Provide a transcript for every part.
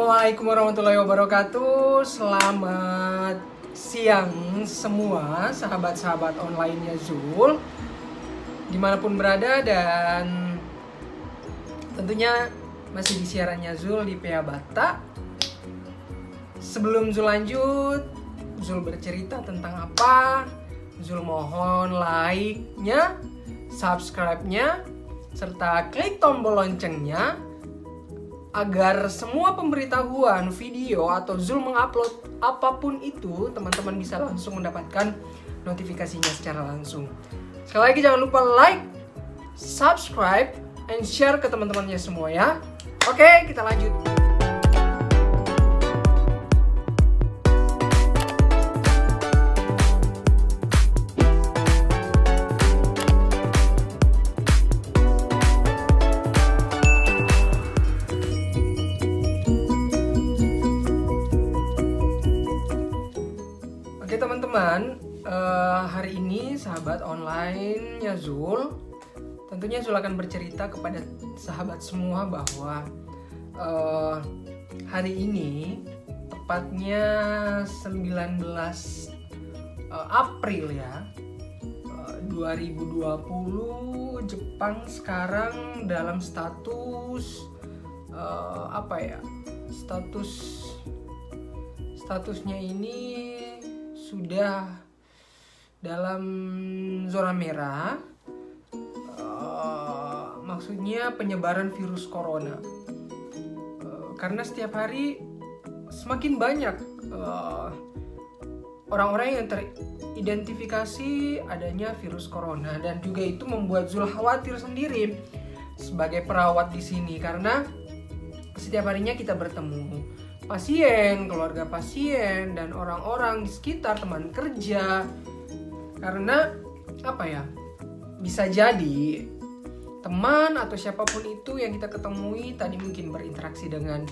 Assalamualaikum warahmatullahi wabarakatuh. Selamat siang semua sahabat-sahabat online-nya Zul, dimanapun berada, dan tentunya masih di siarannya Zul di PA Bata. Sebelum Zul lanjut, Zul bercerita tentang apa? Zul mohon like-nya, subscribe-nya, serta klik tombol loncengnya agar semua pemberitahuan video atau Zul mengupload apapun itu, teman-teman bisa langsung mendapatkan notifikasinya secara langsung. Sekali lagi jangan lupa like, subscribe, and share ke teman-temannya semua ya. Oke, kita lanjut. Oke teman-teman, hari ini sahabat online-nya Zul, tentunya Zul akan bercerita kepada sahabat semua bahwa hari ini, tepatnya 19 April ya, 2020, Jepang sekarang dalam status statusnya ini sudah dalam zona merah, maksudnya penyebaran virus corona, karena setiap hari semakin banyak orang-orang yang teridentifikasi adanya virus corona, dan juga itu membuat Zul khawatir sendiri sebagai perawat di sini, karena setiap harinya kita bertemu pasien, keluarga pasien, dan orang-orang di sekitar, teman kerja. Karena bisa jadi teman atau siapapun itu yang kita ketemui tadi mungkin berinteraksi dengan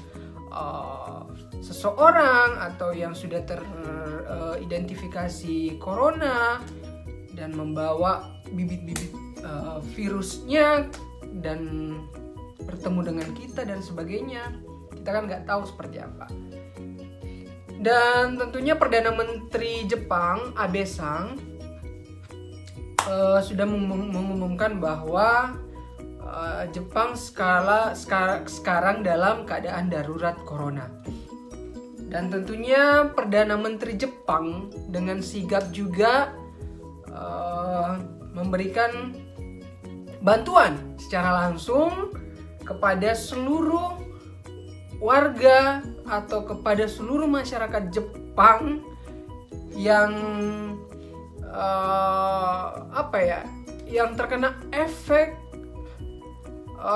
seseorang atau yang sudah teridentifikasi corona dan membawa bibit-bibit virusnya dan bertemu dengan kita dan sebagainya. Kita kan nggak tahu seperti apa. Dan tentunya Perdana Menteri Jepang Abe San sudah mengumumkan bahwa Jepang sekarang dalam keadaan darurat corona. Dan tentunya Perdana Menteri Jepang dengan sigap juga memberikan bantuan secara langsung kepada seluruh warga atau kepada seluruh masyarakat Jepang yang yang terkena efek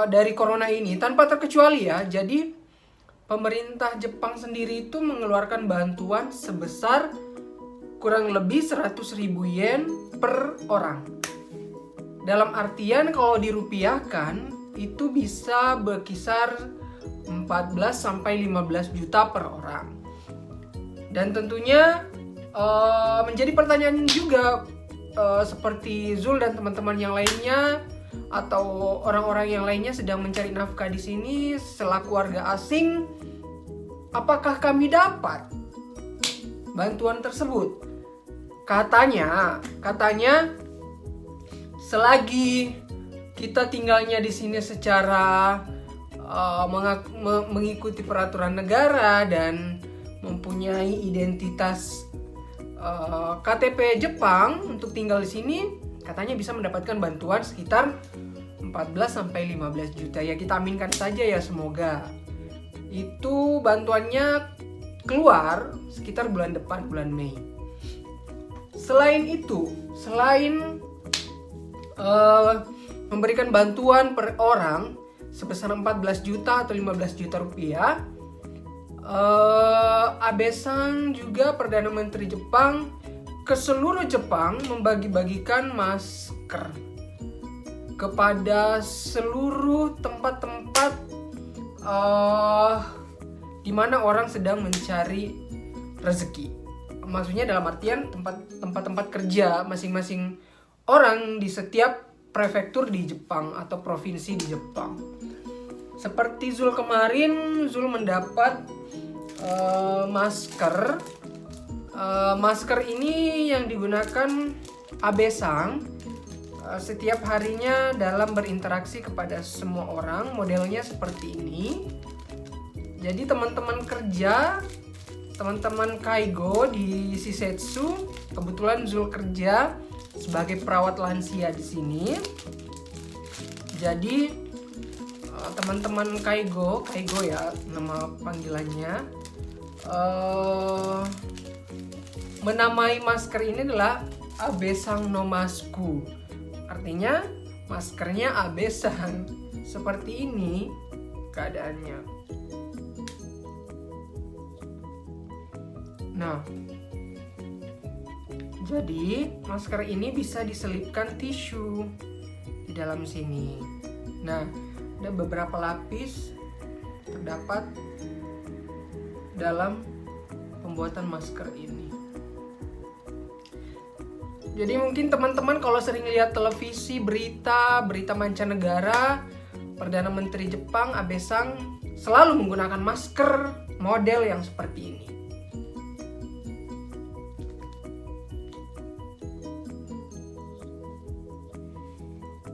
dari corona ini tanpa terkecuali ya. Jadi pemerintah Jepang sendiri itu mengeluarkan bantuan sebesar kurang lebih 100.000 yen per orang. Dalam artian kalau dirupiahkan itu bisa berkisar 14 sampai 15 juta per orang. Dan tentunya menjadi pertanyaan juga seperti Zul dan teman-teman yang lainnya atau orang-orang yang lainnya sedang mencari nafkah di sini selaku warga asing, apakah kami dapat bantuan tersebut? Katanya selagi kita tinggalnya di sini secara mengikuti peraturan negara dan mempunyai identitas KTP Jepang untuk tinggal di sini, katanya bisa mendapatkan bantuan sekitar 14 sampai 15 juta. Ya kita aminkan saja ya, semoga itu bantuannya keluar sekitar bulan depan, bulan Mei. Selain itu, selain memberikan bantuan per orang sebesar 14 juta atau 15 juta rupiah, Abe San juga Perdana Menteri Jepang ke seluruh Jepang membagi-bagikan masker kepada seluruh tempat-tempat di mana orang sedang mencari rezeki. Maksudnya dalam artian tempat-tempat kerja masing-masing orang di setiap prefektur di Jepang atau provinsi di Jepang. Seperti Zul kemarin, Zul mendapat masker. Masker ini yang digunakan Abesang setiap harinya dalam berinteraksi kepada semua orang. Modelnya seperti ini. Jadi teman-teman kerja, teman-teman Kaigo di Shisetsu, kebetulan Zul kerja sebagai perawat lansia di sini. Jadi teman-teman Kaigo ya nama panggilannya, menamai masker ini adalah Abesang no Masku. Artinya maskernya Abesang. Seperti ini keadaannya. Nah, jadi masker ini bisa diselipkan tisu di dalam sini. Nah, ada beberapa lapis terdapat dalam pembuatan masker ini. Jadi mungkin teman-teman kalau sering lihat televisi, berita mancanegara, Perdana Menteri Jepang Abesang selalu menggunakan masker model yang seperti ini.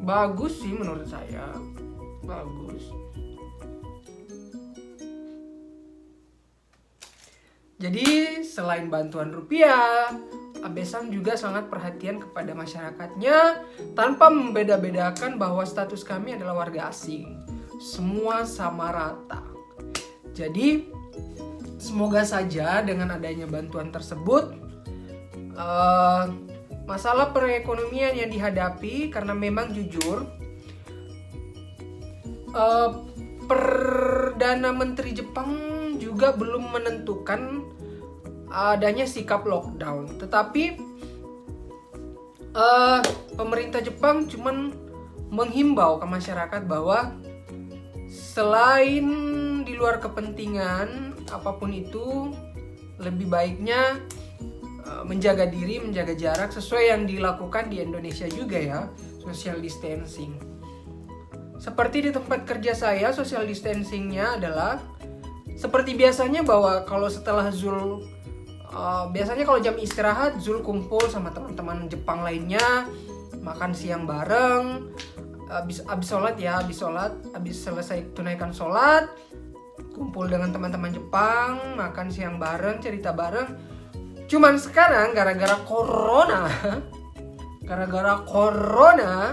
Bagus sih menurut saya. Bagus. Jadi selain bantuan rupiah, Abesang juga sangat perhatian kepada masyarakatnya tanpa membeda-bedakan bahwa status kami adalah warga asing. Semua sama rata. Jadi semoga saja dengan adanya bantuan tersebut masalah perekonomian yang dihadapi, karena memang jujur Perdana Menteri Jepang juga belum menentukan adanya sikap lockdown. Tetapi pemerintah Jepang cuman menghimbau ke masyarakat bahwa selain di luar kepentingan apapun itu, lebih baiknya menjaga diri, menjaga jarak sesuai yang dilakukan di Indonesia juga ya, social distancing. Seperti di tempat kerja saya, social distancingnya adalah seperti biasanya, bahwa kalau setelah Zul biasanya kalau jam istirahat Zul kumpul sama teman-teman Jepang lainnya, makan siang bareng, habis selesai tunaikan sholat, kumpul dengan teman-teman Jepang, makan siang bareng, cerita bareng. Cuman sekarang gara-gara corona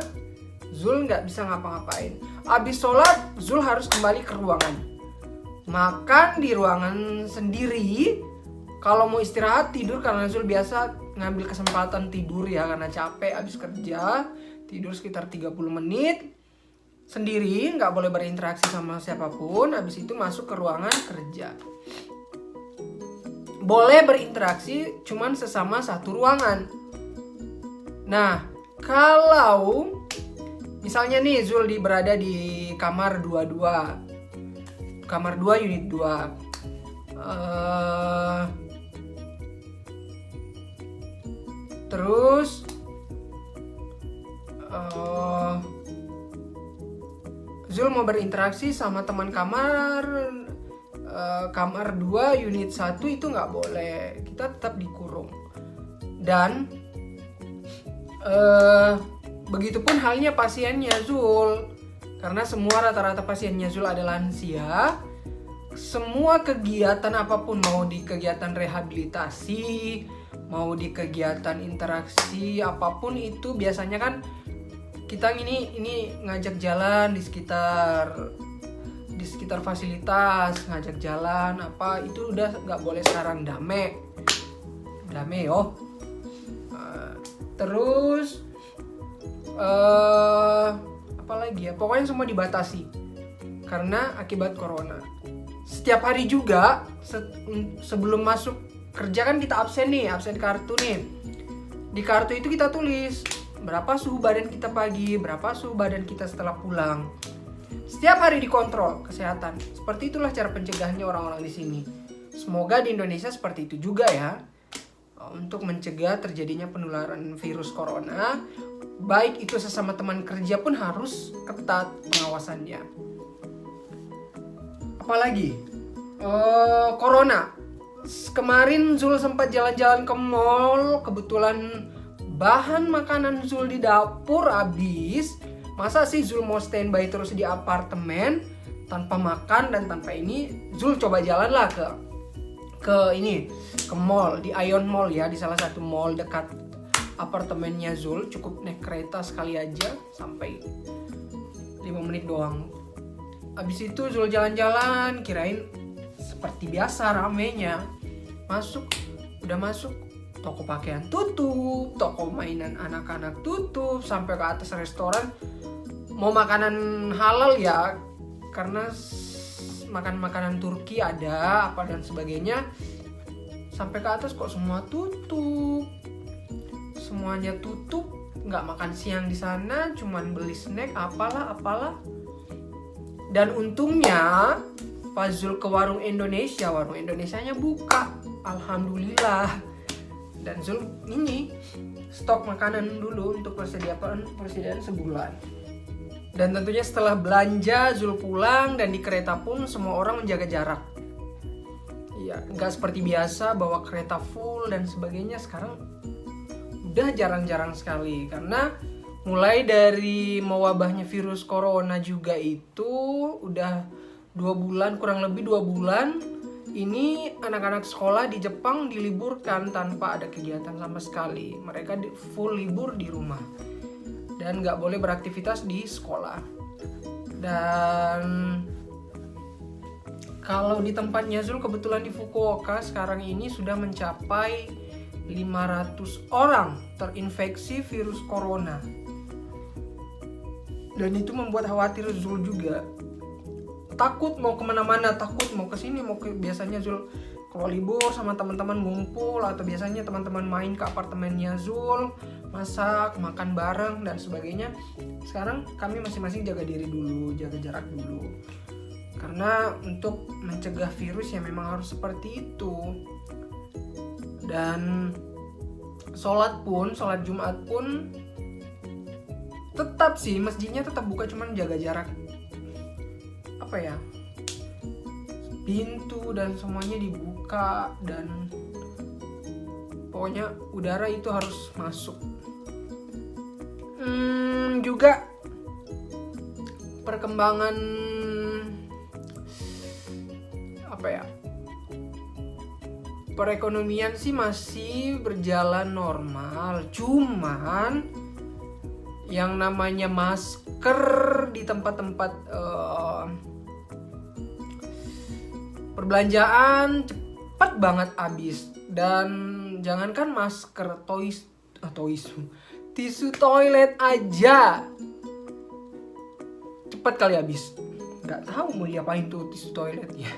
Zul nggak bisa ngapa-ngapain. Abis sholat Zul harus kembali ke ruangan, makan di ruangan sendiri. Kalau mau istirahat tidur, karena Zul biasa ngambil kesempatan tidur ya, karena capek abis kerja, tidur sekitar 30 menit sendiri, nggak boleh berinteraksi sama siapapun. Abis itu masuk ke ruangan kerja. Boleh berinteraksi cuman sesama satu ruangan. Nah, kalau misalnya nih Zul berada di kamar 22, kamar 2 unit 2, terus Zul mau berinteraksi sama teman kamar kamar 2 unit 1, itu nggak boleh, kita tetap dikurung. Dan begitupun halnya pasiennya Zul, karena semua rata-rata pasiennya Zul adalah lansia. Semua kegiatan apapun, mau di kegiatan rehabilitasi, mau di kegiatan interaksi apapun itu, biasanya kan kita ini ngajak jalan di sekitar fasilitas, ngajak jalan apa itu udah nggak boleh sekarang, dame yo. Terus apa lagi ya, pokoknya semua dibatasi karena akibat corona. Setiap hari juga sebelum masuk kerja kan kita absen kartu nih. Di kartu itu kita tulis berapa suhu badan kita pagi, berapa suhu badan kita setelah pulang. Setiap hari dikontrol kesehatan. Seperti itulah cara pencegahannya orang-orang di sini. Semoga di Indonesia seperti itu juga ya, untuk mencegah terjadinya penularan virus corona. Baik itu sesama teman kerja pun harus ketat pengawasannya. Apalagi corona. Kemarin Zul sempat jalan-jalan ke mall, kebetulan bahan makanan Zul di dapur habis. Masa sih Zul mau standby terus di apartemen tanpa makan dan tanpa ini? Zul coba jalan lah ke mall, di Ion Mall ya, di salah satu mall dekat apartemennya Zul. Cukup naik kereta sekali aja sampai 5 menit doang. Abis itu Zul jalan-jalan, kirain seperti biasa ramenya. Udah masuk, toko pakaian tutup, toko mainan anak-anak tutup, sampai ke atas restoran. Mau makanan halal ya, karena makan makanan Turki ada apa dan sebagainya. Sampai ke atas kok semua tutup. Semuanya tutup, nggak makan siang di sana, cuman beli snack apalah. Dan untungnya pas Zul ke warung Indonesianya buka, alhamdulillah. Dan Zul ini stok makanan dulu untuk persediaan sebulan. Dan tentunya setelah belanja Zul pulang, dan di kereta pun semua orang menjaga jarak. Iya, nggak seperti biasa bawa kereta full dan sebagainya. Sekarang udah jarang-jarang sekali, karena mulai dari mewabahnya virus corona juga itu udah 2 bulan, kurang lebih 2 bulan ini anak-anak sekolah di Jepang diliburkan tanpa ada kegiatan sama sekali. Mereka full libur di rumah dan nggak boleh beraktivitas di sekolah. Dan kalau di tempatnya Zul kebetulan di Fukuoka sekarang ini sudah mencapai 500 orang terinfeksi virus corona. Dan itu membuat khawatir Zul juga. Takut mau kemana-mana, takut mau kesini, biasanya Zul kalau libur sama teman-teman ngumpul, atau biasanya teman-teman main ke apartemennya Zul, masak, makan bareng dan sebagainya. Sekarang kami masing-masing jaga diri dulu, jaga jarak dulu. Karena untuk mencegah virus ya memang harus seperti itu. Dan sholat Jumat pun tetap sih, masjidnya tetap buka, cuman jaga jarak. Pintu dan semuanya dibuka, dan pokoknya udara itu harus masuk. Juga perkembangan perekonomian sih masih berjalan normal, cuman yang namanya masker di tempat-tempat perbelanjaan cepet banget habis. Dan jangankan masker, tisu toilet aja cepet kali habis. Nggak tahu mau diapain tuh tisu toiletnya.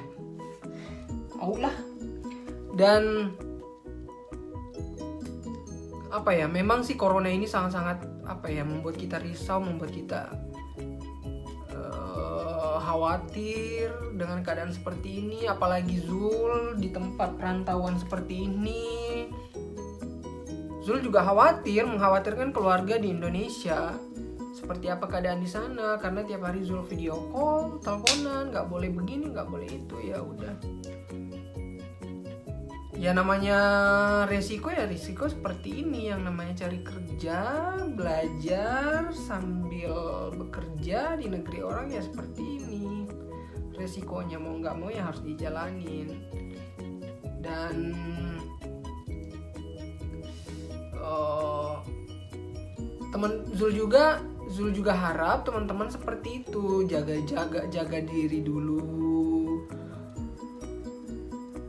Allah. Dan memang sih corona ini sangat-sangat membuat kita risau, membuat kita khawatir dengan keadaan seperti ini. Apalagi Zul di tempat perantauan seperti ini. Zul juga mengkhawatirkan keluarga di Indonesia. Seperti apa keadaan di sana, karena tiap hari Zul video call, teleponan, nggak boleh begini, nggak boleh itu, ya udah. Ya namanya resiko seperti ini, yang namanya cari kerja, belajar sambil bekerja di negeri orang ya seperti ini. Resikonya mau nggak mau ya harus dijalanin. Dan teman Zul juga harap teman-teman seperti itu, jaga diri dulu,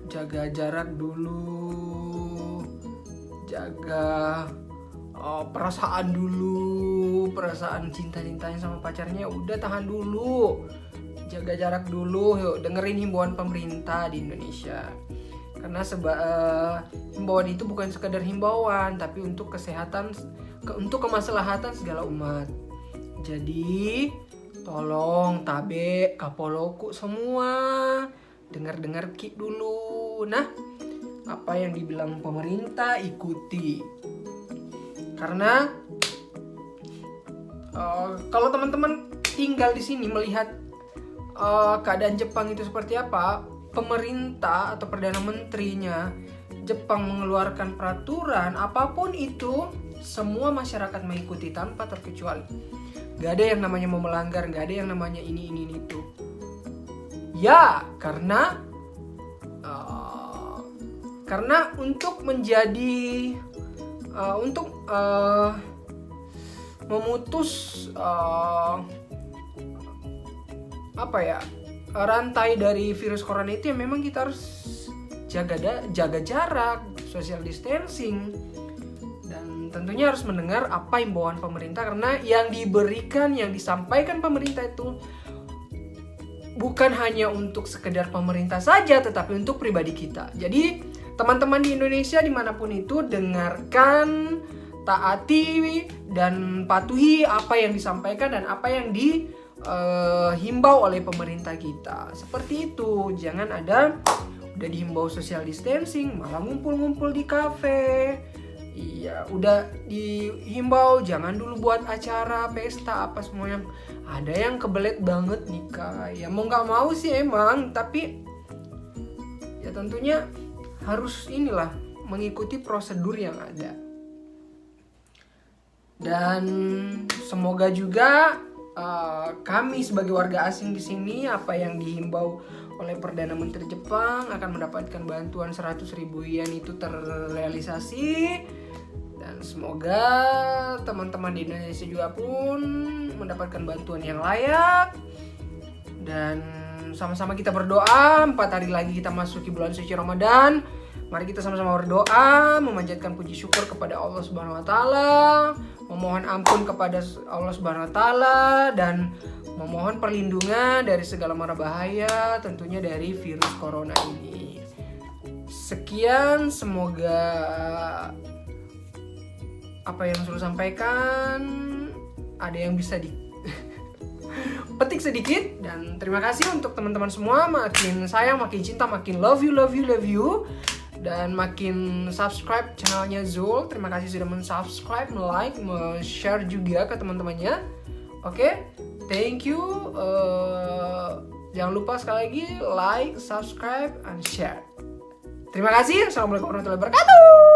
jaga jarak dulu, jaga perasaan dulu, perasaan cinta-cintanya sama pacarnya udah tahan dulu, jaga jarak dulu. Yuk dengerin himbauan pemerintah di Indonesia, karena himbauan itu bukan sekadar himbauan, tapi untuk kesehatan, untuk kemaslahatan segala umat. Jadi tolong tabe kapoloku semua dengar Ki dulu. Nah, apa yang dibilang pemerintah ikuti. Karena kalau teman-teman tinggal di sini melihat keadaan Jepang itu seperti apa, pemerintah atau Perdana Menterinya Jepang mengeluarkan peraturan apapun itu, semua masyarakat mengikuti tanpa terkecuali. Gak ada yang namanya mau melanggar, gak ada yang namanya ini itu. Ya, karena untuk menjadi memutus rantai dari virus corona itu, ya memang kita harus jaga jarak, social distancing, dan tentunya harus mendengar apa imbauan pemerintah, karena yang disampaikan pemerintah itu bukan hanya untuk sekedar pemerintah saja, tetapi untuk pribadi kita. Jadi teman-teman di Indonesia dimanapun itu, dengarkan, taati, dan patuhi apa yang disampaikan dan apa yang dihimbau oleh pemerintah kita. Seperti itu, jangan ada udah dihimbau social distancing malah ngumpul-ngumpul di kafe. Iya, udah dihimbau jangan dulu buat acara pesta apa semuanya. Ada yang kebelet banget nikah. Ya mau nggak mau sih emang, tapi ya tentunya harus mengikuti prosedur yang ada. Dan semoga juga kami sebagai warga asing di sini, apa yang dihimbau oleh Perdana Menteri Jepang akan mendapatkan bantuan 100.000 yen itu terrealisasi, dan semoga teman-teman di Indonesia juga pun mendapatkan bantuan yang layak. Dan sama-sama kita berdoa, 4 hari lagi kita masuki bulan suci Ramadan. Mari kita sama-sama berdoa, memanjatkan puji syukur kepada Allah Subhanahu wa taala, memohon ampun kepada Allah Subhanahu wa taala, dan memohon perlindungan dari segala mara bahaya, tentunya dari virus corona ini. Sekian, semoga apa yang sudah sampaikan ada yang bisa petik sedikit. Dan terima kasih untuk teman-teman semua. Makin sayang, makin cinta, makin love you. Dan makin subscribe channelnya Zul. Terima kasih sudah men-subscribe, like, share juga ke teman-temannya. Oke, thank you. Jangan lupa sekali lagi like, subscribe, and share. Terima kasih. Assalamualaikum warahmatullahi wabarakatuh.